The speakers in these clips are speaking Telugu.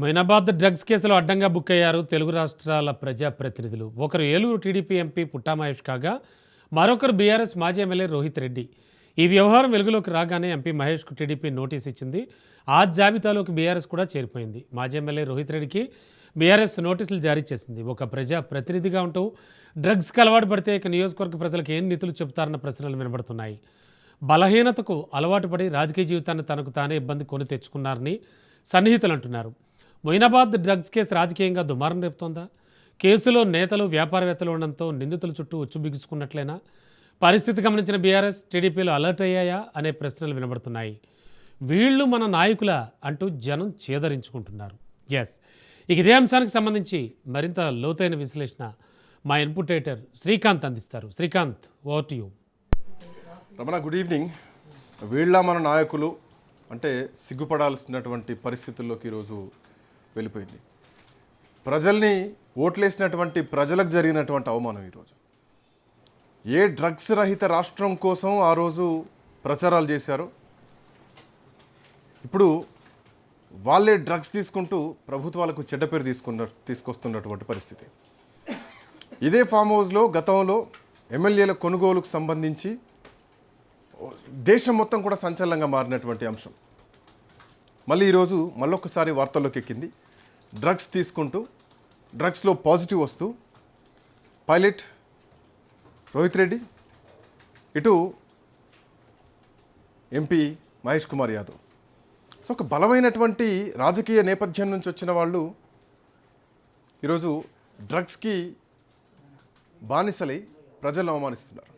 మైనాబాద్ డ్రగ్స్ కేసులో అడ్డంగా బుక్ అయ్యారు తెలుగు రాష్ట్రాల ప్రజాప్రతినిధులు. ఒకరు ఏలూరు టీడీపీ ఎంపీ పుట్టా మహేష్ కాగా మరొకరు బీఆర్ఎస్ మాజీ ఎమ్మెల్యే రోహిత్ రెడ్డి. ఈ వ్యవహారం వెలుగులోకి రాగానే ఎంపీ మహేష్కు టీడీపీ నోటీస్ ఇచ్చింది. ఆ జాబితాలోకి బీఆర్ఎస్ కూడా చేరిపోయింది. మాజీ ఎమ్మెల్యే రోహిత్ రెడ్డికి బీఆర్ఎస్ నోటీసులు జారీ చేసింది. ఒక ప్రజా ప్రతినిధిగా ఉంటూ డ్రగ్స్కి అలవాటు పడితే ఇక నియోజకవర్గ ప్రజలకు ఏం నీతులు చెబుతారన్న ప్రశ్నలు వినబడుతున్నాయి. బలహీనతకు అలవాటు పడి రాజకీయ జీవితాన్ని తనకు తానే ఇబ్బంది కొని తెచ్చుకున్నారని సన్నిహితులు అంటున్నారు. మొయినాబాద్ డ్రగ్స్ కేసు రాజకీయంగా దుమారం రేపుతోందా? కేసులో నేతలు వ్యాపారవేత్తలు ఉండడంతో నిందితుల చుట్టూ ఉచ్చు బిగుసుకున్నట్లేనా? పరిస్థితి గమనించిన బీఆర్ఎస్ టీడీపీలు అలర్ట్ అయ్యాయా అనే ప్రశ్నలు వినబడుతున్నాయి. వీళ్ళు మన నాయకుల అంటూ జనం చేదరించుకుంటున్నారు. ఎస్, ఇక ఇదే అంశానికి సంబంధించి మరింత లోతైన విశ్లేషణ మా ఇన్పుట్ ఎడిటర్ శ్రీకాంత్ అందిస్తారు. Srikanth, over to you. Ramana, good evening. వీళ్ళ మన నాయకులు అంటే సిగ్గుపడాల్సినటువంటి పరిస్థితుల్లోకి ఈరోజు వెళ్ళిపోయింది. ప్రజల్ని ఓట్లేసినటువంటి ప్రజలకు జరిగినటువంటి అవమానం ఈరోజు. ఏ డ్రగ్స్ రహిత రాష్ట్రం కోసం ఆ రోజు ప్రచారాలు చేశారో ఇప్పుడు వాళ్ళే డ్రగ్స్ తీసుకుంటూ ప్రభుత్వాలకు చెడ్డ పేరు తీసుకొస్తున్నటువంటి పరిస్థితి. ఇదే ఫామ్ హౌస్లో గతంలో ఎమ్మెల్యేల కొనుగోలుకు సంబంధించి దేశం మొత్తం కూడా సంచలనంగా మారినటువంటి అంశం మళ్ళీ ఈరోజు మళ్ళొకసారి వార్తల్లోకి ఎక్కింది. డ్రగ్స్ తీసుకుంటూ డ్రగ్స్లో పాజిటివ్ వస్తూ పైలట్ రోహిత్ రెడ్డి, ఇటు ఎంపీ మహేష్ కుమార్ యాదవ్. సో ఒక బలమైనటువంటి రాజకీయ నేపథ్యం నుంచి వచ్చిన వాళ్ళు ఈరోజు డ్రగ్స్కి బానిసలై ప్రజలను అవమానిస్తున్నారు.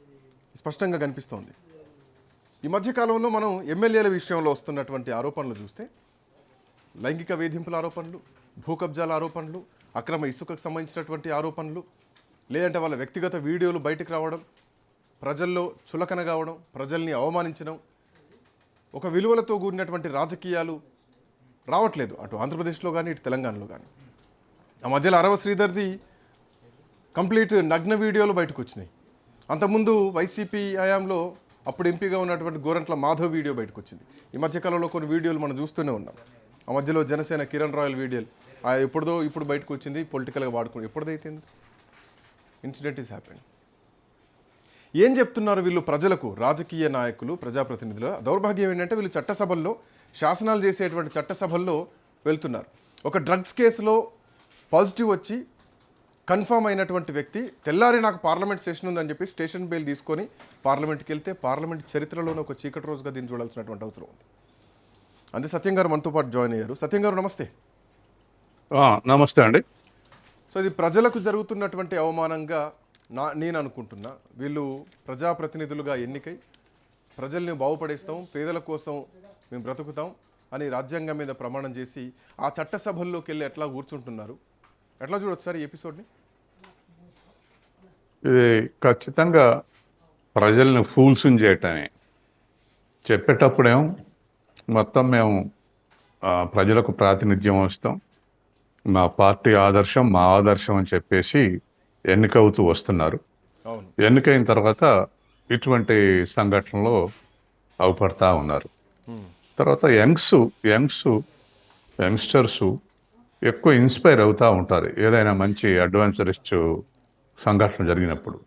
స్పష్టంగా కనిపిస్తోంది. ఈ మధ్యకాలంలో మనం ఎమ్మెల్యేల విషయంలో వస్తున్నటువంటి ఆరోపణలు చూస్తే లైంగిక వేధింపుల ఆరోపణలు, భూ కబ్జాల ఆరోపణలు, అక్రమ ఇసుకకు సంబంధించినటువంటి ఆరోపణలు, లేదంటే వాళ్ళ వ్యక్తిగత వీడియోలు బయటకు రావడం, ప్రజల్లో చులకన కావడం, ప్రజల్ని అవమానించడం, ఒక విలువలతో కూడినటువంటి రాజకీయాలు రావట్లేదు అటు ఆంధ్రప్రదేశ్లో కానీ ఇటు తెలంగాణలో కానీ. ఆ మధ్యలో అరవ శ్రీధర్ది కంప్లీట్ నగ్న వీడియోలు బయటకు వచ్చినాయి. అంతకుముందు వైసీపీ హయాంలో అప్పుడు ఎంపీగా ఉన్నటువంటి గోరంట్ల మాధవ్ వీడియో బయటకు వచ్చింది. ఈ మధ్యకాలంలో కొన్ని వీడియోలు మనం చూస్తూనే ఉన్నాం. ఆ మధ్యలో జనసేన కిరణ్ రాయల్ వీడియోలు ఇప్పుడు బయటకు వచ్చింది. పొలిటికల్గా వాడుకుని ఎప్పుడైతే ఇన్సిడెంట్ ఈస్ హ్యాపెండ్. ఏం చెప్తున్నారు వీళ్ళు ప్రజలకు? రాజకీయ నాయకులు, ప్రజాప్రతినిధులు దౌర్భాగ్యం ఏంటంటే వీళ్ళు చట్టసభల్లో, శాసనాలు చేసేటువంటి చట్టసభల్లో వెళ్తున్నారు. ఒక డ్రగ్స్ కేసులో పాజిటివ్ వచ్చి కన్ఫర్మ్ అయినటువంటి వ్యక్తి తెల్లారి నాకు పార్లమెంట్ సెషన్ ఉందని చెప్పి స్టేషన్ బెయిల్ తీసుకొని పార్లమెంట్కి వెళ్తే పార్లమెంట్ చరిత్రలోనే ఒక చీకటి రోజుగా దీన్ని చూడాల్సినటువంటి అవసరం ఉంది. అంతే సత్యం గారు మనతో పాటు జాయిన్ అయ్యారు. సత్యం గారు నమస్తే. నమస్తే అండి. సో ఇది ప్రజలకు జరుగుతున్నటువంటి అవమానంగా నేను అనుకుంటున్నా. వీళ్ళు ప్రజాప్రతినిధులుగా ఎన్నికై ప్రజల్ని బాగుపడేస్తాం, పేదల కోసం మేము బ్రతుకుతాం అని రాజ్యాంగం మీద ప్రమాణం చేసి ఆ చట్టసభల్లోకి వెళ్ళి ఎట్లా కూర్చుంటున్నారు? ఎట్లా చూడొచ్చు సార్ ఈ ఎపిసోడ్ని? ఇది ఖచ్చితంగా ప్రజల్ని ఫూల్స్ని చేయటమే. చెప్పేటప్పుడేమో మొత్తం మేము ప్రజలకు ప్రాతినిధ్యం వస్తాం, మా పార్టీ ఆదర్శం మా ఆదర్శం అని చెప్పేసి ఎన్నికవుతూ వస్తున్నారు. ఎన్నికైన తర్వాత ఇటువంటి సంఘటనలో అవపడతా ఉన్నారు. తర్వాత యంగ్స్టర్స్ ఎక్కువ ఇన్స్పైర్ అవుతూ ఉంటారు ఏదైనా మంచి అడ్వెంచరిస్ట్ సంఘటన జరిగినప్పుడు.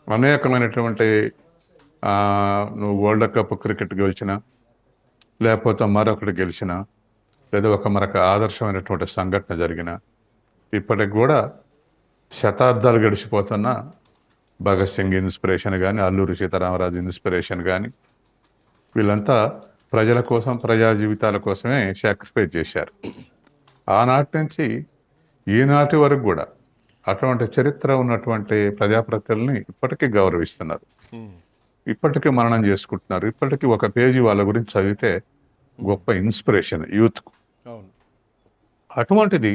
అనేకమైనటువంటి నువ్వు వరల్డ్ కప్ క్రికెట్ గెలిచినా, లేకపోతే మరొకటి గెలిచినా, లేదా ఒక మరొక ఆదర్శమైనటువంటి సంఘటన జరిగిన, ఇప్పటికి కూడా శతాబ్దాలు గడిచిపోతున్న భగత్ సింగ్ ఇన్స్పిరేషన్ కానీ, అల్లూరి సీతారామరాజు ఇన్స్పిరేషన్ కానీ, వీళ్ళంతా ప్రజల కోసం, ప్రజా జీవితాల కోసమే సాక్రిఫైస్ చేశారు. ఆనాటి నుంచి ఈనాటి వరకు కూడా అటువంటి చరిత్ర ఉన్నటువంటి ప్రజాప్రతినిధుల్ని ఇప్పటికీ గౌరవిస్తున్నారు, ఇప్పటికీ మననం చేసుకుంటున్నారు. ఇప్పటికీ ఒక పేజీ వాళ్ళ గురించి చదివితే గొప్ప ఇన్స్పిరేషన్ యూత్కు. అటువంటిది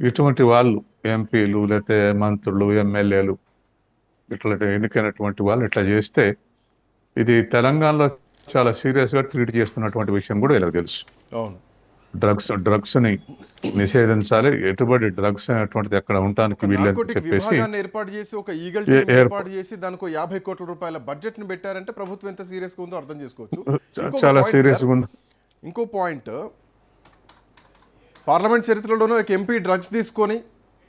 ఇటువంటి వాళ్ళు ఎంపీలు, లేకపోతే మంత్రులు, ఎమ్మెల్యేలు, ఇట్లా ఎన్నికైనటువంటి వాళ్ళు ఇట్లా చేస్తే ఇది తెలంగాణలో చాలా సీరియస్గా ట్రీట్ చేస్తున్నటువంటి విషయం కూడా ఇలా తెలుసు. అవును, డ్రగ్స్ని నిషేధించాలి, ఎటువంటి డ్రగ్స్ అనేటువంటిది ఎక్కడ ఉండటానికి వీళ్ళని చెప్పేసి ఏర్పాటు చేసి ఒక ఈగల్ ఏర్పాటు చేసి దానికి 50 కోట్ల రూపాయల బడ్జెట్ ని పెట్టారంటే ప్రభుత్వం ఎంత సీరియస్గా ఉందో అర్థం చేసుకోవచ్చు. చాలా సీరియస్గా ఉంది. ఇంకో పాయింట్, పార్లమెంట్ చరిత్రలోనూ ఒక ఎంపీ డ్రగ్స్ తీసుకొని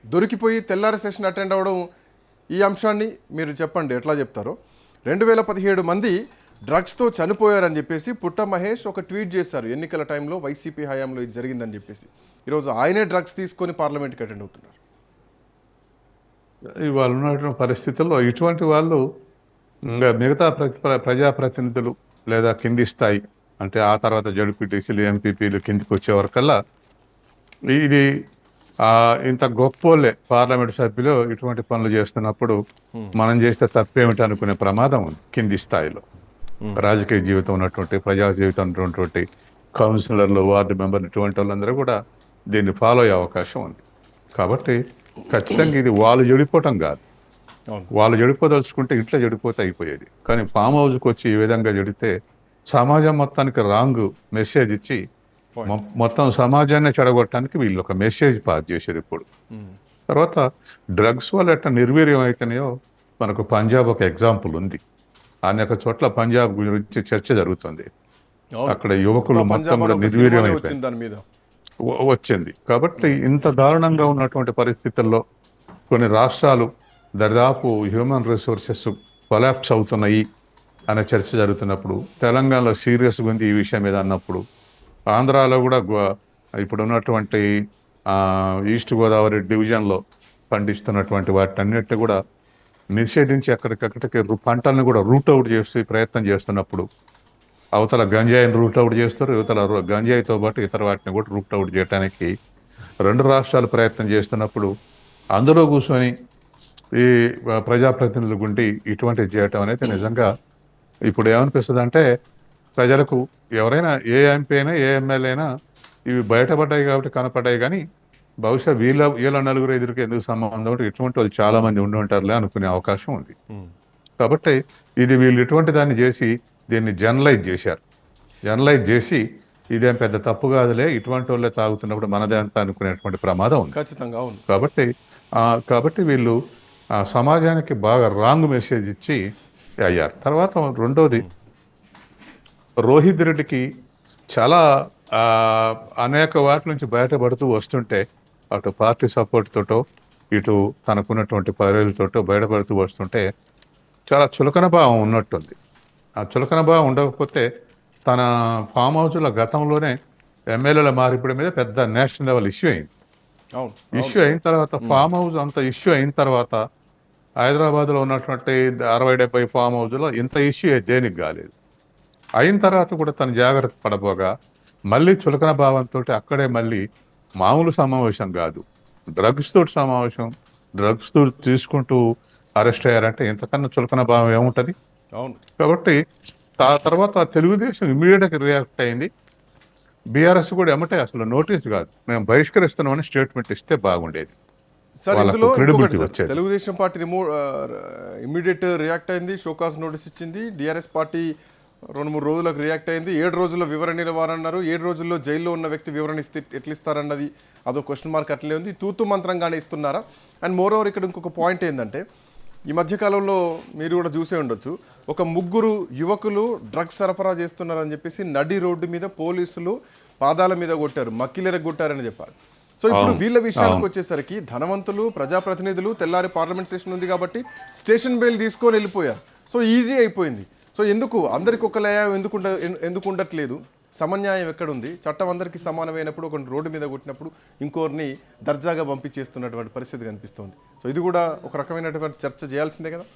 దొరికిపోయి తెల్లారి సెషన్ అటెండ్ అవ్వడం, ఈ అంశాన్ని మీరు చెప్పండి ఎట్లా చెప్తారో. 2017 మంది డ్రగ్స్తో చనిపోయారని చెప్పేసి పుట్ట మహేష్ ఒక ట్వీట్ చేశారు. ఎన్నికల టైంలో వైసీపీ హయాంలో ఇది జరిగిందని చెప్పేసి ఈరోజు ఆయనే డ్రగ్స్ తీసుకొని పార్లమెంట్కి అటెండ్ అవుతున్నారు. ఇవాళ ఉన్నటువంటి పరిస్థితుల్లో ఇటువంటి వాళ్ళు ఇంకా మిగతా ప్రజాప్రతినిధులు లేదా కింది స్థాయి అంటే ఆ తర్వాత జడ్పీటీసీలు ఎంపీపీలు కిందికి వచ్చే వరకల్లా ఇది ఇంత గొప్పోళ్ళే పార్లమెంట్ సభ్యులు ఇటువంటి పనులు చేస్తున్నప్పుడు మనం చేస్తే తప్పేమిటి అనుకునే ప్రమాదం ఉంది. కింది స్థాయిలో రాజకీయ జీవితం ఉన్నటువంటి ప్రజా జీవితం ఉన్నటువంటి కౌన్సిలర్లు, వార్డు మెంబర్లు ఇటువంటి వాళ్ళందరూ కూడా దీన్ని ఫాలో అయ్యే అవకాశం ఉంది. కాబట్టి ఖచ్చితంగా ఇది వాళ్ళు చెడిపోవటం కాదు, వాళ్ళు చెడిపోదలుచుకుంటే ఇంట్లో చెడిపోతే అయిపోయేది. కానీ ఫామ్ హౌస్కి వచ్చి ఈ విధంగా చెడితే సమాజం మొత్తానికి రాంగ్ మెసేజ్ ఇచ్చి మొత్తం సమాజాన్ని చెడగొట్టడానికి వీళ్ళు ఒక మెసేజ్ పాస్ చేశారు. ఇప్పుడు తర్వాత డ్రగ్స్ వల్ల ఎట్లా నిర్వీర్యం అయితేనేయో మనకు పంజాబ్ ఒక ఎగ్జాంపుల్ ఉంది. అనేక చోట్ల పంజాబ్ గురించి చర్చ జరుగుతుంది. అక్కడ యువకులు మొత్తం కూడా నిర్వీర్యం అయిపోయింది వచ్చింది. కాబట్టి ఇంత దారుణంగా ఉన్నటువంటి పరిస్థితుల్లో కొన్ని రాష్ట్రాలు దాదాపు హ్యూమన్ రిసోర్సెస్ కొలాప్స్ అవుతున్నాయి అనే చర్చ జరుగుతున్నప్పుడు, తెలంగాణలో సీరియస్గా ఉంది ఈ విషయం మీద అన్నప్పుడు, ఆంధ్రాలో కూడా ఇప్పుడు ఉన్నటువంటి ఈస్ట్ గోదావరి డివిజన్లో పండిస్తున్నటువంటి వాటన్నిటి కూడా నిషేధించి అక్కడికక్కడికి పంటలను కూడా రూట్ అవుట్ చేసి ప్రయత్నం చేస్తున్నప్పుడు, అవతల గంజాయిని రూట్ అవుట్ చేస్తారు, యువతల గంజాయితో పాటు ఇతర వాటిని కూడా రూట్ అవుట్ చేయడానికి రెండు రాష్ట్రాలు ప్రయత్నం చేస్తున్నప్పుడు అందులో కూర్చొని ఈ ప్రజాప్రతినిధులు గుండి ఇటువంటివి చేయటం అనేది నిజంగా ఇప్పుడు ఏమనిపిస్తుంది అంటే, ప్రజలకు ఎవరైనా ఏ ఎంపీ అయినా ఏ ఎమ్మెల్యే అయినా ఇవి బయటపడ్డాయి కాబట్టి కనపడ్డాయి, కానీ బహుశా వీళ్ళ నలుగురు ఎదురుకి ఎందుకు సంబంధం ఉంటే ఇటువంటి వాళ్ళు చాలా మంది ఉండి ఉంటారులే అనుకునే అవకాశం ఉంది. కాబట్టి ఇది వీళ్ళు ఇటువంటి దాన్ని చేసి దీన్ని జర్నలైజ్ చేశారు. జర్నలైజ్ చేసి ఇదేం పెద్ద తప్పు కాదులే, ఇటువంటి వాళ్ళే తాగుతున్నప్పుడు మనదే అంతా అనుకునేటువంటి ప్రమాదం ఉంది. ఖచ్చితంగా అవును. కాబట్టి వీళ్ళు సమాజానికి బాగా రాంగ్ మెసేజ్ ఇచ్చి అయ్యారు. తర్వాత రెండోది, రోహిత్ రెడ్డికి చాలా అనేక వాటి నుంచి బయటపడుతూ వస్తుంటే, అటు పార్టీ సపోర్ట్ తోటో ఇటు తనకున్నటువంటి పదవులతోటో బయటపడుతూ వస్తుంటే చాలా చులకన భావం ఉన్నట్టుంది. ఆ చులకన భావం ఉండకపోతే తన ఫామ్ హౌస్ల గతంలోనే ఎమ్మెల్యేల మార్పిడి మీద పెద్ద నేషనల్ లెవెల్ ఇష్యూ అయింది. ఇష్యూ అయిన తర్వాత ఫామ్ హౌస్ అంత ఇష్యూ అయిన తర్వాత హైదరాబాద్లో ఉన్నటువంటి 60-70 ఫామ్ హౌస్లో ఇంత ఇష్యూ దేనికి కాలేదు. అయిన తర్వాత కూడా తను జాగ్రత్త పడబోగా మళ్ళీ చులకన భావంతో అక్కడే మళ్ళీ మామూలు సమావేశం కాదు, డ్రగ్స్ తోటి సమావేశం, డ్రగ్స్ తోటి తీసుకుంటూ అరెస్ట్ అయ్యారంటే ఇంతకన్నా చులకన భావం ఏముంటుంది. కాబట్టి ఆ తర్వాత తెలుగుదేశం ఇమీడియట్గా రియాక్ట్ అయింది. బీఆర్ఎస్ కూడా ఎమ్మటే అసలు నోటీస్ కాదు, మేము బహిష్కరిస్తున్నామని స్టేట్మెంట్ ఇస్తే బాగుండేది. సార్ ఇందులో తెలుగుదేశం పార్టీ ఇమీడియట్ రియాక్ట్ అయింది, షోకాస్ నోటీస్ ఇచ్చింది. డిఆర్ఎస్ పార్టీ 2-3 రోజులకు రియాక్ట్ అయింది. 7 రోజుల్లో వివరణ ఇవ్వాలన్నారు. 7 రోజుల్లో జైల్లో ఉన్న వ్యక్తి వివరణ ఇస్తే ఎట్లా ఇస్తారన్నది అదో క్వశ్చన్ మార్క్ అట్లే ఉంది. తూతు మంత్రంగానే ఇస్తున్నారా? అండ్ మోర్ ఓవర్ ఇక్కడ ఇంకొక పాయింట్ ఏంటంటే, ఈ మధ్యకాలంలో మీరు కూడా చూసే ఉండొచ్చు, ఒక 3 యువకులు డ్రగ్స్ సరఫరా చేస్తున్నారని చెప్పేసి నడి రోడ్డు మీద పోలీసులు పాదాల మీద కొట్టారు, మక్కిలెర కొట్టారని చెప్పారు. సో ఇప్పుడు వీళ్ళ విషయానికి వచ్చేసరికి ధనవంతులు, ప్రజాప్రతినిధులు, తెల్లారి పార్లమెంట్ స్టేషన్ ఉంది కాబట్టి స్టేషన్ బెయిల్ తీసుకొని వెళ్ళిపోయారు. సో ఈజీ అయిపోయింది. సో ఎందుకు అందరికి ఒక లయం ఎందుకు ఉండట్లేదు? సమన్యాయం ఎక్కడుంది? చట్టం అందరికీ సమానమైనప్పుడు ఒక రోడ్డు మీద కొట్టినప్పుడు ఇంకోరిని దర్జాగా పంపించేస్తున్నటువంటి పరిస్థితి కనిపిస్తోంది. సో ఇది కూడా ఒక రకమైనటువంటి చర్చ చేయాల్సిందే కదా.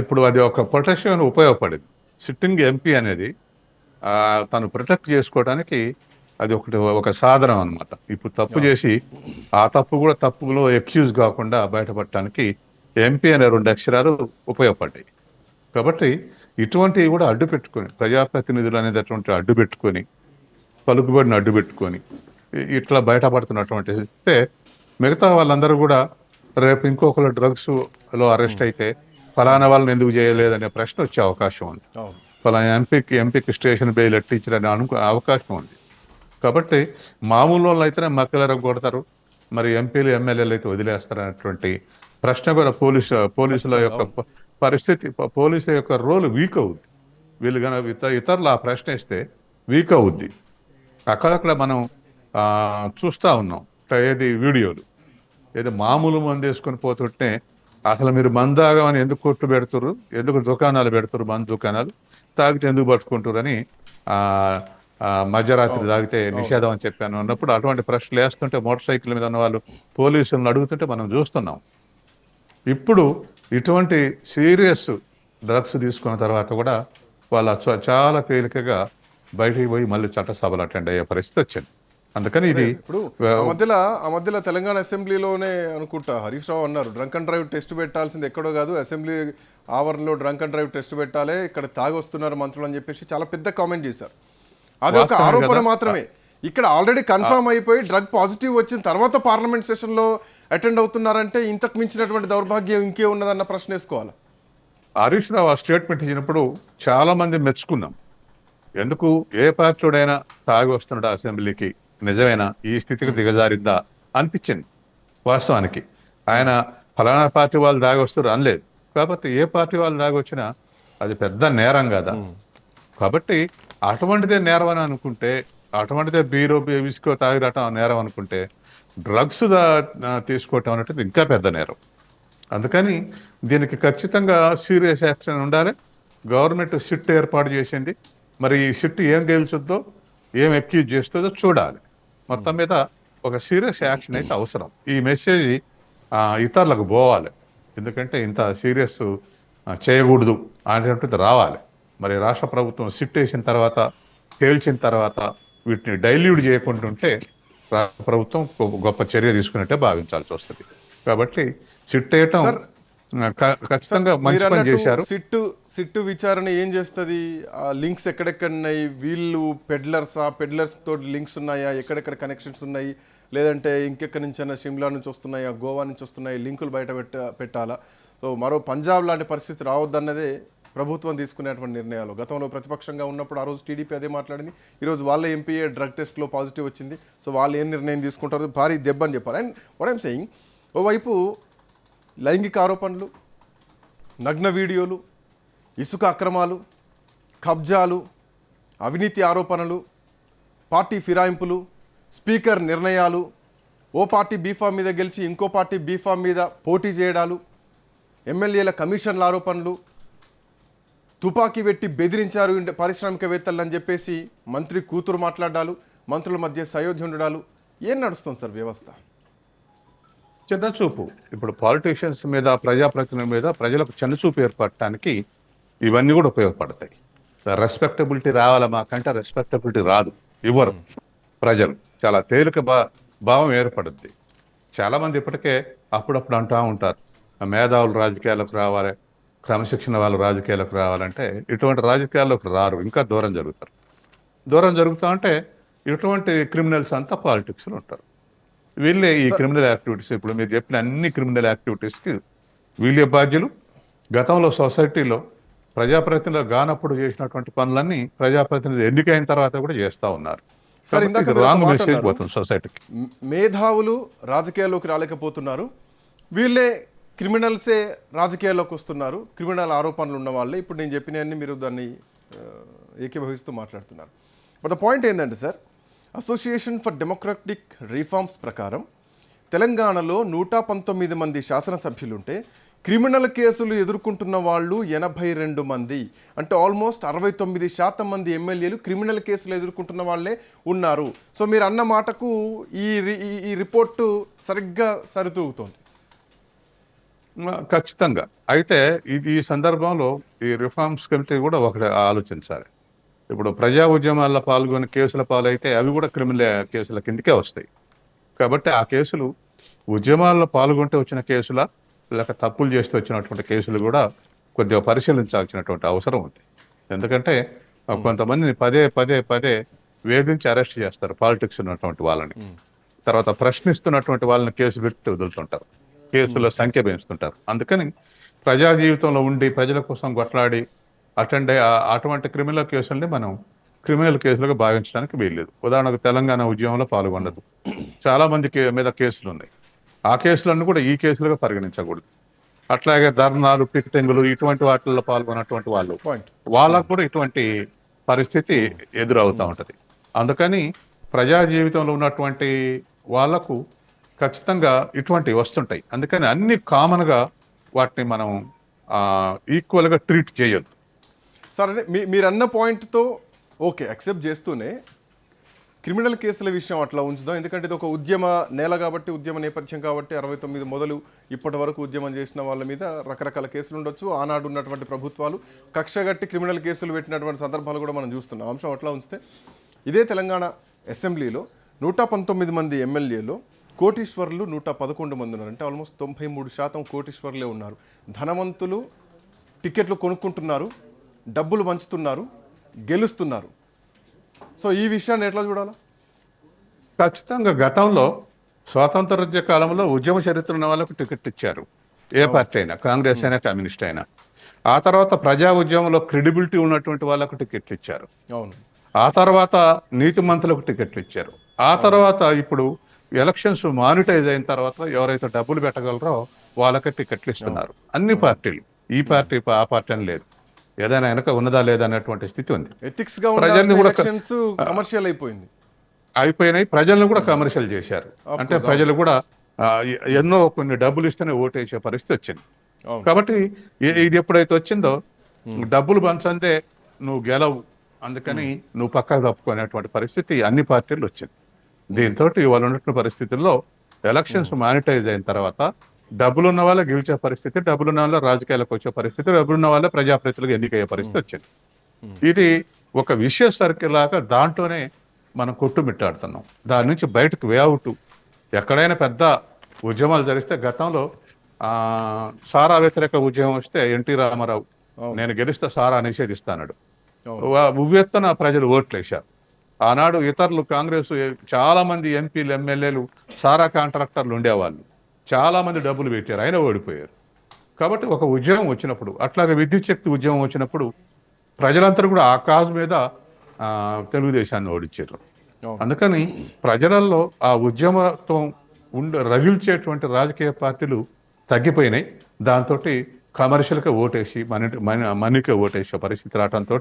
ఇప్పుడు అది ఒక ప్రొటెక్షన్ ఉపయోగపడింది. సిట్టింగ్ ఎంపీ అనేది తను ప్రొటెక్ట్ చేసుకోవడానికి అది ఒక సాధనం అనమాట. ఇప్పుడు తప్పు చేసి ఆ తప్పు కూడా తప్పులో ఎక్స్క్యూజ్ కాకుండా బయటపడటానికి ఎంపీ అనే 2 అక్షరాలు ఉపయోగపడ్డాయి. కాబట్టి ఇటువంటివి కూడా అడ్డు పెట్టుకొని, ప్రజాప్రతినిధులు అనేటటువంటి అడ్డు పెట్టుకొని, పలుకుబడిని అడ్డు పెట్టుకొని ఇట్లా బయటపడుతున్నటువంటి మిగతా వాళ్ళందరూ కూడా రేపు ఇంకొకరు డ్రగ్స్లో అరెస్ట్ అయితే ఫలానా వాళ్ళని ఎందుకు చేయలేదనే ప్రశ్న వచ్చే అవకాశం ఉంది. ఫలానా ఎంపీకి స్టేషన్ బెయిల్ ఎట్టించారని అవకాశం ఉంది. కాబట్టి మామూలు వాళ్ళు అయితేనే మక్కలరం కొడతారు, మరి ఎంపీలు ఎమ్మెల్యేలు అయితే వదిలేస్తారనేటువంటి ప్రశ్న కూడా పోలీసుల యొక్క పరిస్థితి, పోలీసుల యొక్క రోల్ వీక్ అవుద్ది. వీళ్ళు కనుక ఇతరులు ఆ ప్రశ్న ఇస్తే వీక్ అవుద్ది. అక్కడక్కడ మనం చూస్తూ ఉన్నాం. ఏది వీడియోలు, ఏదో మామూలు మందు వేసుకొని పోతుంటే అసలు మీరు మందు తాగమని ఎందుకు కొట్టు పెడుతురు, ఎందుకు దుకాణాలు పెడుతురు, మందు దుకాణాలు తాగితే ఎందుకు పట్టుకుంటారు అని మధ్యరాత్రి తాగితే నిషేధం అని చెప్పాను అన్నప్పుడు అటువంటి ప్రశ్నలు వేస్తుంటే మోటార్ సైకిల్ మీద ఉన్న వాళ్ళు పోలీసులను అడుగుతుంటే మనం చూస్తున్నాం. ఇప్పుడు ఇటువంటి సీరియస్ డ్రగ్స్ తీసుకున్న తర్వాత కూడా వాళ్ళ చాలా తేలికగా బయటికి పోయి మళ్ళీ చట్టసభలు అటెండ్ అయ్యే పరిస్థితి వచ్చింది. అందుకని ఇది ఇప్పుడు ఆ మధ్యలో తెలంగాణ అసెంబ్లీలోనే అనుకుంటా హరీష్ రావు అన్నారు, డ్రంక్ అండ్ డ్రైవ్ టెస్ట్ పెట్టాల్సింది ఎక్కడో కాదు, అసెంబ్లీ ఆవరణలో డ్రంక్ అండ్ డ్రైవ్ టెస్ట్ పెట్టాలి, ఇక్కడ తాగి వస్తున్నారు మంత్రులు అని చెప్పేసి చాలా పెద్ద కామెంట్ చేశారు. అది ఒక ఆరోపణ మాత్రమే. ఇక్కడ ఆల్రెడీ కన్ఫర్మ్ అయిపోయి డ్రగ్ పాజిటివ్ వచ్చిన తర్వాత పార్లమెంట్ సెషన్లో అటెండ్ అవుతున్నారంటే ఇంతకు మించినటువంటి దౌర్భాగ్యం ఇంకే ఉన్నదన్న ప్రశ్న వేసుకోవాలి. హరీష్ రావు ఆ స్టేట్మెంట్ ఇచ్చినప్పుడు చాలా మంది మెచ్చుకున్నాం. ఎందుకు ఏ పార్టీడైనా తాగి వస్తున్నాడు అసెంబ్లీకి, నిజమేనా ఈ స్థితికి దిగజారిందా అనిపించింది. వాస్తవానికి ఆయన ఫలానా పార్టీ వాళ్ళు దాగి వస్తారు అనలేదు. కాబట్టి ఏ పార్టీ వాళ్ళు దాగి వచ్చినా అది పెద్ద నేరం కదా. కాబట్టి అటువంటిదే నేరం అని అనుకుంటే, అటువంటిదే బీరో విస్కో తాగిరటం నేరం అనుకుంటే, డ్రగ్స్ తీసుకోవటం అనేటిది ఇంకా పెద్ద నేరం. అందుకని దీనికి ఖచ్చితంగా సీరియస్ యాక్షన్ ఉండాలి. గవర్నమెంట్ సిట్ ఏర్పాటు చేసింది. మరి ఈ సిట్ ఏం తేల్చుద్దో, ఏం అక్యూజ్ చేస్తుందో చూడాలి. మొత్తం మీద ఒక సీరియస్ యాక్షన్ అయితే అవసరం. ఈ మెసేజ్ ఇతరులకు పోవాలి. ఎందుకంటే ఇంత సీరియస్ చేయకూడదు అనేటువంటిది రావాలి. మరి రాష్ట్ర ప్రభుత్వం సిట్ వేసిన తర్వాత, తేల్చిన తర్వాత వీటిని డైల్యూట్ చేయకుండా ఉంటే రాష్ట్ర ప్రభుత్వం గొప్ప చర్య తీసుకున్నట్టే భావించాల్సి వస్తుంది. కాబట్టి సిట్ వేయటం ఖచ్చితంగా మంచి పని చేశారు. సిట్టు విచారణ ఏం చేస్తుంది? లింక్స్ ఎక్కడెక్కడ ఉన్నాయి, వీళ్ళు పెడ్లర్స్ తోటి లింక్స్ ఉన్నాయా, ఎక్కడెక్కడ కనెక్షన్స్ ఉన్నాయి, లేదంటే ఇంకెక్కడి నుంచైనా షిమ్లా నుంచి వస్తున్నాయా, గోవా నుంచి వస్తున్నాయి, లింకులు బయట పెట్టాలా? సో మరో పంజాబ్ లాంటి పరిస్థితి రావద్దన్నదే ప్రభుత్వం తీసుకునేటువంటి నిర్ణయాలు. గతంలో ప్రతిపక్షంగా ఉన్నప్పుడు ఆ రోజు టీడీపీ అదే మాట్లాడింది. ఈరోజు వాళ్ళ ఎంపీఏ డ్రగ్ టెస్ట్లో పాజిటివ్ వచ్చింది. సో వాళ్ళు ఏం నిర్ణయం తీసుకుంటారో భారీ దెబ్బ అని చెప్పాలి. అండ్ వాట్ ఐమ్ సెయింగ్, ఓవైపు లైంగిక ఆరోపణలు, నగ్న వీడియోలు, ఇసుక అక్రమాలు, కబ్జాలు, అవినీతి ఆరోపణలు, పార్టీ ఫిరాయింపులు, స్పీకర్ నిర్ణయాలు, ఓ పార్టీ బీఫామ్ మీద గెలిచి ఇంకో పార్టీ బీఫామ్ మీద పోటీ చేయడాలు, ఎమ్మెల్యేల కమిషన్ల ఆరోపణలు, తుపాకీ పెట్టి బెదిరించారు పారిశ్రామికవేత్తలు అని చెప్పేసి మంత్రి కూతురు మాట్లాడాలు, మంత్రుల మధ్య సయోధ్య ఉండడాలు, ఏం నడుస్తుంది సార్ వ్యవస్థ? చిన్నచూపు. ఇప్పుడు పాలిటీషియన్స్ మీద, ప్రజాప్రతినిధుల మీద ప్రజలకు చిన్నచూపు ఏర్పడటానికి ఇవన్నీ కూడా ఉపయోగపడతాయి. రెస్పెక్టబిలిటీ రావాలా మాకంటే రెస్పెక్టబిలిటీ రాదు, ఇవ్వరు ప్రజలు. చాలా తేలిక భావం ఏర్పడుద్ది. చాలామంది ఇప్పటికే అప్పుడప్పుడు అంటూ ఉంటారు, మేధావులు రాజకీయాలకు రావాలి, క్రమశిక్షణ వాళ్ళు రాజకీయాలకు రావాలంటే ఇటువంటి రాజకీయాల్లోకి రారు, ఇంకా దూరం జరుగుతారు. దూరం జరుగుతూ ఉంటే ఇటువంటి క్రిమినల్స్ అంతా పాలిటిక్స్లో ఉంటారు. వీళ్ళే ఈ క్రిమినల్ యాక్టివిటీస్, ఇప్పుడు మీరు చెప్పిన అన్ని క్రిమినల్ యాక్టివిటీస్కి వీళ్ళే బాధ్యులు. గతంలో సొసైటీలో ప్రజాప్రతినిధులు కానప్పుడు చేసినటువంటి పనులన్నీ ప్రజాప్రతినిధులు ఎన్నికైన తర్వాత కూడా చేస్తూ ఉన్నారు. రాంగ్ మెసేజ్ పోతుంది సొసైటీకి. మేధావులు రాజకీయాల్లోకి రాలేకపోతున్నారు, వీళ్ళే క్రిమినల్సే రాజకీయాల్లోకి వస్తున్నారు, క్రిమినల్ ఆరోపణలు ఉన్న వాళ్ళే. ఇప్పుడు నేను చెప్పినవన్నీ మీరు దాన్ని ఏకీభవిస్తూ మాట్లాడుతున్నారు. బట్ ద పాయింట్ ఏంటంటే sir, association for democratic reforms ప్రకారం తెలంగాణలో 119 మంది శాసనసభ్యులుంటే క్రిమినల్ కేసులు ఎదుర్కొంటున్న వాళ్ళు 82 మంది. అంటే ఆల్మోస్ట్ 69% మంది ఎమ్మెల్యేలు క్రిమినల్ కేసులు ఎదుర్కొంటున్న వాళ్ళే ఉన్నారు. సో మీరు అన్న మాటకు ఈ రిపోర్టు సరిగ్గా సరితూగుతోంది. ఖచ్చితంగా. అయితే ఈ సందర్భంలో ఈ రిఫార్మ్స్ కమిటీ కూడా ఒకటి ఆలోచించాలి. ఇప్పుడు ప్రజా ఉద్యమాల్లో పాల్గొని కేసుల పాలైతే అవి కూడా క్రిమినల్ కేసుల కిందకే వస్తాయి. కాబట్టి ఆ కేసులు ఉద్యమాల్లో పాల్గొంటే వచ్చిన కేసుల, లేక తప్పులు చేస్తూ వచ్చినటువంటి కేసులు కూడా కొద్దిగా పరిశీలించాల్సినటువంటి అవసరం ఉంది. ఎందుకంటే కొంతమందిని పదే పదే పదే వేధించి అరెస్ట్ చేస్తారు పాలిటిక్స్ ఉన్నటువంటి వాళ్ళని. తర్వాత ప్రశ్నిస్తున్నటువంటి వాళ్ళని కేసు పెట్టి వదులుతుంటారు, కేసుల సంఖ్య పెంచుతుంటారు. అందుకని ప్రజా జీవితంలో ఉండి ప్రజల కోసం కొట్లాడి అటెండ్ అయ్యే అటువంటి క్రిమినల్ కేసుల్ని మనం క్రిమినల్ కేసులుగా భావించడానికి వీల్లేదు. ఉదాహరణకు తెలంగాణ ఉద్యమంలో పాల్గొనదు, చాలా మంది మీద కేసులు ఉన్నాయి. ఆ కేసులన్నీ కూడా ఈ కేసులుగా పరిగణించకూడదు. అట్లాగే ధర్నాలు, పికెటింగ్లు ఇటువంటి వాటిల్లో పాల్గొన్నటువంటి వాళ్ళకు కూడా ఇటువంటి పరిస్థితి ఎదురవుతూ ఉంటుంది. అందుకని ప్రజా జీవితంలో ఉన్నటువంటి వాళ్లకు ఖచ్చితంగా ఇటువంటివి వస్తుంటాయి. అందుకని అన్ని కామన్గా వాటిని మనం ఈక్వల్గా ట్రీట్ చేయొద్దు. సరే, మీరు అన్న పాయింట్తో ఓకే యాక్సెప్ట్ చేస్తూనే క్రిమినల్ కేసుల విషయం అట్లా ఉంచుదాం. ఎందుకంటే ఇది ఒక ఉద్యమ నేల కాబట్టి, ఉద్యమ నేపథ్యం కాబట్టి 69 మొదలు ఇప్పటి వరకు ఉద్యమం చేసిన వాళ్ళ మీద రకరకాల కేసులు ఉండొచ్చు. ఆనాడు ఉన్నటువంటి ప్రభుత్వాలు కక్షగట్టి క్రిమినల్ కేసులు పెట్టినటువంటి సందర్భాలు కూడా మనం చూస్తున్నాం. అంశం అట్లా ఉంచితే ఇదే తెలంగాణ అసెంబ్లీలో 119 మంది ఎమ్మెల్యేలు కోటీశ్వరులు 111 మంది ఉన్నారు. అంటే ఆల్మోస్ట్ 93% కోటీశ్వరులే ఉన్నారు. ధనవంతులు టికెట్లు కొనుక్కుంటున్నారు, డబ్బులు పంచుతున్నారు, గెలుస్తున్నారు. సో ఈ విషయాన్ని ఎట్లా చూడాలా? ఖచ్చితంగా గతంలో స్వాతంత్రోద్యమ కాలంలో ఉద్యమ చరిత్ర ఉన్న వాళ్ళకు టికెట్ ఇచ్చారు. ఏ పార్టీ అయినా, కాంగ్రెస్ అయినా, కమ్యూనిస్ట్ అయినా. ఆ తర్వాత ప్రజా ఉద్యమంలో క్రెడిబిలిటీ ఉన్నటువంటి వాళ్ళకు టికెట్లు ఇచ్చారు. అవును. ఆ తర్వాత నీతిమంతులకు టికెట్లు ఇచ్చారు. ఆ తర్వాత ఇప్పుడు ఎలక్షన్స్ మానిటైజ్ అయిన తర్వాత ఎవరైతే డబ్బులు పెట్టగలరో వాళ్ళకే టికెట్లు ఇస్తున్నారు. అన్ని పార్టీలు, ఈ పార్టీ ఆ పార్టీ అని లేదు, ఏదైనా వెనక ఉన్నదా లేదా అనేటువంటి స్థితి ఉంది. ఎథిక్స్ గా ప్రజల్ని కూడా ఎలక్షన్స్ కమర్షియల్ అయిపోయినాయి. ప్రజలను కూడా కమర్షియల్ చేశారు. అంటే ప్రజలు కూడా ఎన్నో కొన్ని డబ్బులు ఇస్తేనే ఓటేసే పరిస్థితి వచ్చింది. కాబట్టి ఇది ఎప్పుడైతే వచ్చిందో డబ్బులు పంచందే నువ్వు గెలవు, అందుకని నువ్వు పక్కకు తప్పుకునేటువంటి పరిస్థితి అన్ని పార్టీలు వచ్చింది. దీంతో ఇవాళ ఉన్నటువంటి పరిస్థితుల్లో ఎలక్షన్స్ మానిటైజ్ అయిన తర్వాత డబ్బులున్న వాళ్ళ గెలిచే పరిస్థితి, డబ్బులున్న వాళ్ళ రాజకీయాలకు వచ్చే పరిస్థితి, డబ్బులున్న వాళ్ళ ప్రజాప్రతినిధులకు ఎన్నికయ్యే పరిస్థితి వచ్చింది. ఇది ఒక విషయ సర్కిల్ లాగా దాంట్లోనే మనం కొట్టుమిట్టాడుతున్నాం. దాని నుంచి బయటకు వేఅవుట్ ఎక్కడైనా పెద్ద ఉద్యమాలు జరిగితే గతంలో సారా వ్యతిరేక ఉద్యమం వస్తే ఎన్టీ రామారావు నేను గెలిస్తే సారా నిషేధిస్తాడు. ఉవ్వెత్తున ప్రజలు ఓట్లేశారు. ఆనాడు ఇతరులు కాంగ్రెస్ చాలా మంది ఎంపీలు, ఎమ్మెల్యేలు సారా కాంట్రాక్టర్లు ఉండేవాళ్ళు, చాలా మంది డబ్బులు పెట్టారు, అయినా ఓడిపోయారు. కాబట్టి ఒక ఉద్యమం వచ్చినప్పుడు, అట్లాగే విద్యుత్ శక్తి ఉద్యమం వచ్చినప్పుడు ప్రజలందరూ కూడా ఆ కాజు మీద తెలుగుదేశాన్ని ఓడించారు. అందుకని ప్రజలలో ఆ ఉద్యమత్వం రగిల్చేటువంటి రాజకీయ పార్టీలు తగ్గిపోయినాయి. దాంతో కమర్షియల్గా ఓటేసి మనీకే ఓటేసే పరిస్థితి రావడంతో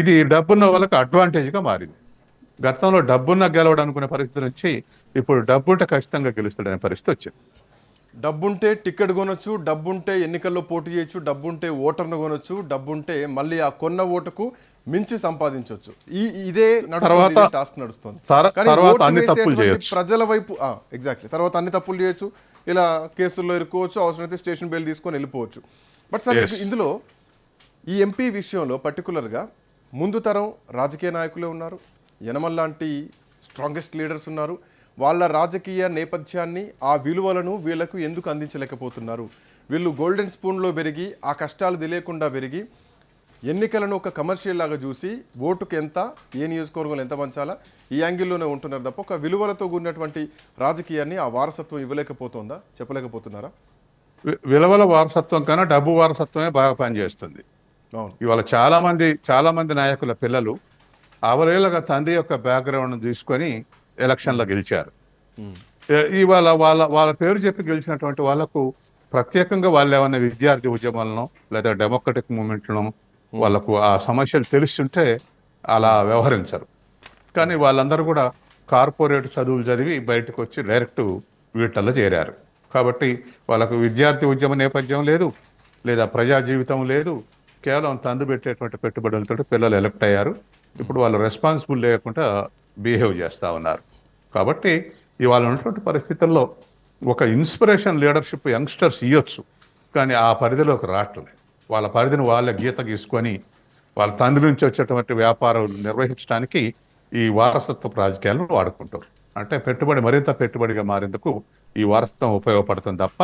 ఇది డబ్బున్న వాళ్ళకి అడ్వాంటేజ్గా మారింది. గతంలో డబ్బున్న గెలవడం అనుకునే పరిస్థితి నుంచి ఇప్పుడు డబ్బుంటే ఖచ్చితంగా గెలుస్తాడనే పరిస్థితి వచ్చింది. డబ్బుంటే టికెట్ కొనొచ్చు, డబ్బుంటే ఎన్నికల్లో పోటీ చేయొచ్చు, డబ్బుంటే ఓటర్ను కొనొచ్చు, డబ్బుంటే మళ్ళీ ఆ కొన్న ఓటుకు మించి సంపాదించవచ్చు. ఇదే టాస్క్ నడుస్తుంది. ప్రజల వైపు ఎగ్జాక్ట్లీ తర్వాత అన్ని తప్పులు చేయొచ్చు, ఇలా కేసుల్లో ఇరుకోవచ్చు, అవసరమైతే స్టేషన్ బెయిల్ తీసుకొని వెళ్ళిపోవచ్చు. బట్ సార్ ఇందులో ఈ ఎంపీ విషయంలో పర్టికులర్గా ముందు తరం రాజకీయ నాయకులే ఉన్నారు, యనమల్ లాంటి స్ట్రాంగెస్ట్ లీడర్స్ ఉన్నారు. వాళ్ళ రాజకీయ నేపథ్యాన్ని, ఆ విలువలను వీళ్ళకు ఎందుకు అందించలేకపోతున్నారు? వీళ్ళు గోల్డెన్ స్పూన్లో పెరిగి ఆ కష్టాలు తెలియకుండా పెరిగి ఎన్నికలను ఒక కమర్షియల్ లాగా చూసి ఓటుకు ఎంత, ఏ నియోజకవర్గంలో ఎంత పంచాలా, ఈ యాంగిల్లోనే ఉంటున్నారు తప్ప ఒక విలువలతో కూడినటువంటి రాజకీయాన్ని ఆ వారసత్వం ఇవ్వలేకపోతుందా, చెప్పలేకపోతున్నారా? విలువల వారసత్వం కన్నా డబ్బు వారసత్వమే బాగా పనిచేస్తుంది. ఇవాళ చాలా మంది నాయకుల పిల్లలు అవరేళ్ళగా తండ్రి యొక్క బ్యాక్గ్రౌండ్ తీసుకొని ఎలక్షన్లో గెలిచారు. ఇవాళ వాళ్ళ పేరు చెప్పి గెలిచినటువంటి వాళ్ళకు ప్రత్యేకంగా వాళ్ళు ఏమన్నా విద్యార్థి ఉద్యమాలను లేదా డెమోక్రటిక్ మూవ్మెంట్లను వాళ్ళకు ఆ సమస్యలు తెలుస్తుంటే అలా వ్యవహరించరు. కానీ వాళ్ళందరూ కూడా కార్పొరేట్ చదువులు చదివి బయటకు వచ్చి డైరెక్ట్ వీటల్లో చేరారు. కాబట్టి వాళ్ళకు విద్యార్థి ఉద్యమ నేపథ్యం లేదు, లేదా ప్రజా జీవితం లేదు. కేవలం తండ్రి పెట్టేటువంటి పెట్టుబడులతో పిల్లలు ఎలక్ట్ అయ్యారు. ఇప్పుడు వాళ్ళు రెస్పాన్సిబుల్ లేకుండా బిహేవ్ చేస్తూ ఉన్నారు. కాబట్టి ఇవాళ ఉన్నటువంటి పరిస్థితుల్లో ఒక ఇన్స్పిరేషన్ లీడర్షిప్ యంగ్స్టర్స్ ఇవ్వచ్చు, కానీ ఆ పరిధిలోకి రావట్లేదు. వాళ్ళ పరిధిని వాళ్ళ గీత గీసుకొని వాళ్ళ తండ్రి నుంచి వచ్చేటువంటి వ్యాపారాలు నిర్వహించడానికి ఈ వారసత్వ రాజకీయాలను వాడుకుంటారు. అంటే మరింత పెట్టుబడిగా మారేందుకు ఈ వారసత్వం ఉపయోగపడుతుంది తప్ప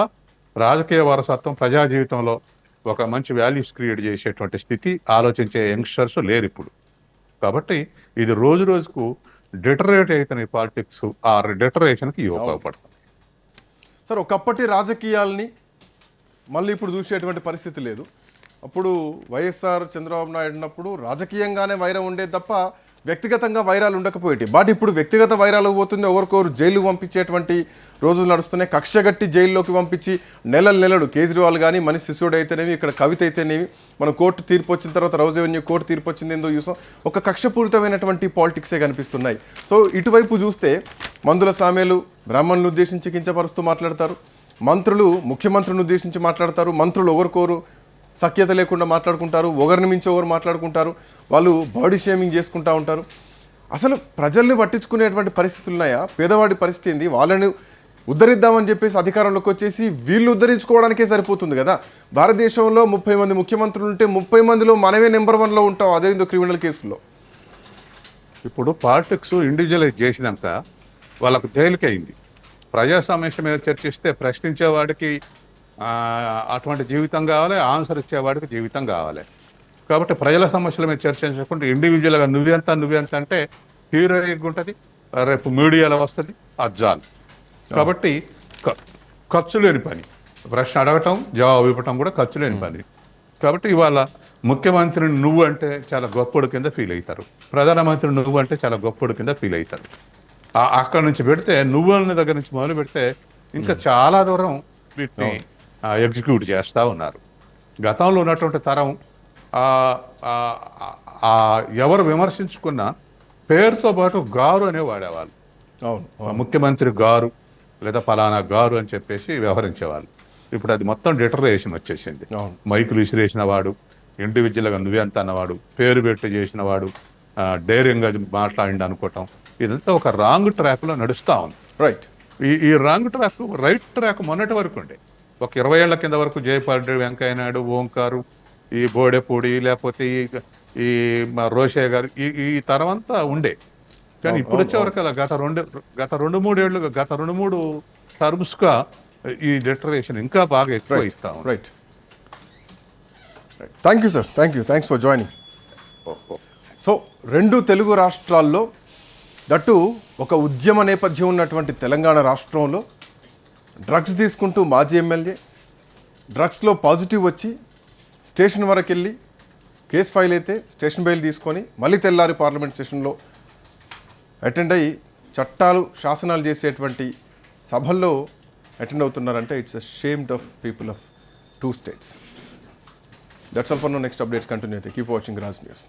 రాజకీయ వారసత్వం ప్రజా జీవితంలో ఒక మంచి వాల్యూస్ క్రియేట్ చేసేటువంటి స్థితి ఆలోచించే యంగ్స్టర్స్ లేరు ఇప్పుడు. కాబట్టి ఇది రోజు రోజుకు డిటరేట్ అవుతున్న పాలిటిక్స్ ఆ డిటరేషన్కి ఉపయోగపడుతుంది. సార్ ఒకప్పటి రాజకీయాల్ని మళ్ళీ ఇప్పుడు చూసేటువంటి పరిస్థితి లేదు. అప్పుడు వైఎస్ఆర్ చంద్రబాబు నాయుడు ఉన్నప్పుడు రాజకీయంగానే వైరం ఉండేది తప్ప వ్యక్తిగతంగా వైరాలు ఉండకపోయేటి. బట్ ఇప్పుడు వ్యక్తిగత వైరాలకు పోతుంది, ఒకరికొకరు జైలుకు పంపించేటువంటి రోజులు నడుస్తున్నాయి. కక్షగట్టి జైల్లోకి పంపించి నెలలు కేజ్రీవాల్ కానీ మనీష్ సిసోడియా అయితేనేవి, ఇక్కడ కవిత అయితేనేవి, మనం కోర్టు తీర్పు వచ్చిన తర్వాత రౌజ్ ఎవెన్యూ కోర్టు తీర్పు వచ్చింది ఏందో చూసాం. ఒక కక్షపూరితమైనటువంటి పాలిటిక్సే కనిపిస్తున్నాయి. సో ఇటువైపు చూస్తే మందుల సామెలు బ్రాహ్మణులను ఉద్దేశించి కించపరుస్తూ మాట్లాడతారు, మంత్రులు ముఖ్యమంత్రిని ఉద్దేశించి మాట్లాడతారు, మంత్రులు ఒకరికొరు సఖ్యత లేకుండా మాట్లాడుకుంటారు, ఒకరిని మించి ఒకరు మాట్లాడుకుంటారు, వాళ్ళు బాడీ షేమింగ్ చేసుకుంటూ ఉంటారు. అసలు ప్రజల్ని పట్టించుకునేటువంటి పరిస్థితులు ఉన్నాయా? పేదవాడి పరిస్థితి ఏంది? వాళ్ళని ఉద్ధరిద్దామని చెప్పేసి అధికారంలోకి వచ్చేసి వీళ్ళు ఉద్ధరించుకోవడానికే సరిపోతుంది కదా. భారతదేశంలో 30 మంది ముఖ్యమంత్రులు ఉంటే 30 మందిలో మనమే నెంబర్ 1లో ఉంటాం, అదేందో క్రిమినల్ కేసుల్లో. ఇప్పుడు పాలిటిక్స్ ఇండివిజువలైజ్ చేసినాక వాళ్ళకు తేలికైంది. ప్రజా సమస్య మీద చర్చిస్తే ప్రశ్నించేవాడికి అటువంటి జీవితం కావాలి, ఆన్సర్ ఇచ్చేవాడికి జీవితం కావాలి. కాబట్టి ప్రజల సమస్యల మీద చర్చించకుండా ఇండివిజువల్గా నువ్వెంత అంటే హీరోయిక్ ఉంటుంది, రేపు మీడియాలో వస్తుంది అజ్జాలు. కాబట్టి ఖర్చు లేని పని, ప్రశ్న అడగటం జవాబు ఇవ్వటం కూడా ఖర్చు లేని పని. కాబట్టి ఇవాళ ముఖ్యమంత్రిని నువ్వు అంటే చాలా గొప్పడు కింద ఫీల్ అవుతారు, ప్రధానమంత్రిని నువ్వు అంటే చాలా గొప్పడు కింద ఫీల్ అవుతారు. అక్కడ నుంచి పెడితే నువ్వు అన్న దగ్గర నుంచి మొదలు పెడితే ఇంకా చాలా దూరం వీటిని ఎగ్జిక్యూట్ చేస్తూ ఉన్నారు. గతంలో ఉన్నటువంటి తరం ఎవరు విమర్శించుకున్న పేరుతో పాటు గారు అనే వాడేవాళ్ళు. ముఖ్యమంత్రి గారు లేదా ఫలానా గారు అని చెప్పేసి వ్యవహరించేవాళ్ళు. ఇప్పుడు అది మొత్తం డిటరేషన్ వచ్చేసింది. మైకులు విసిరేసిన వాడు, ఇండివిజువల్గా నువ్వెంత అన్నవాడు, పేరు పెట్టి చేసిన వాడు, ధైర్యంగా మాట్లాడింది అనుకోవటం, ఇదంతా ఒక రాంగ్ ట్రాక్లో నడుస్తూ ఉంది. రైట్. ఈ రాంగ్ ట్రాక్ రైట్ ట్రాక్ మొన్నటి వరకు ఉండే, ఒక 20 ఏళ్ల కింద వరకు జయపాల్ వెంకయ్య నాయుడు, ఓంకారు, ఈ బోడెపూడి, లేకపోతే ఈ రోషయ్య గారు, ఈ తరం అంతా ఉండే. కానీ ఇప్పుడు వచ్చే వరకు అలా గత రెండు మూడు టర్మ్స్గా ఈ డిటరేషన్ ఇంకా బాగా ఎక్కువ ఇస్తా ఉంది. Right. Thank you sir, thanks for joining. So 2 Telugu రాష్ట్రాల్లో, దట్టు ఒక ఉద్యమ నేపథ్యం ఉన్నటువంటి తెలంగాణ రాష్ట్రంలో డ్రగ్స్ తీసుకుంటూ మాజీ ఎమ్మెల్యే డ్రగ్స్లో పాజిటివ్ వచ్చి స్టేషన్ వరకు వెళ్ళి కేసు ఫైల్ అయితే స్టేషన్ బెయిల్ తీసుకొని మళ్ళీ తెల్లారి పార్లమెంట్ సెషన్లో అటెండ్ అయ్యి చట్టాలు శాసనాలు చేసేటువంటి సభల్లో అటెండ్ అవుతున్నారంటే it's a shamed of people of 2 states. That's all for now. Next updates continue. Keep watching Raj News.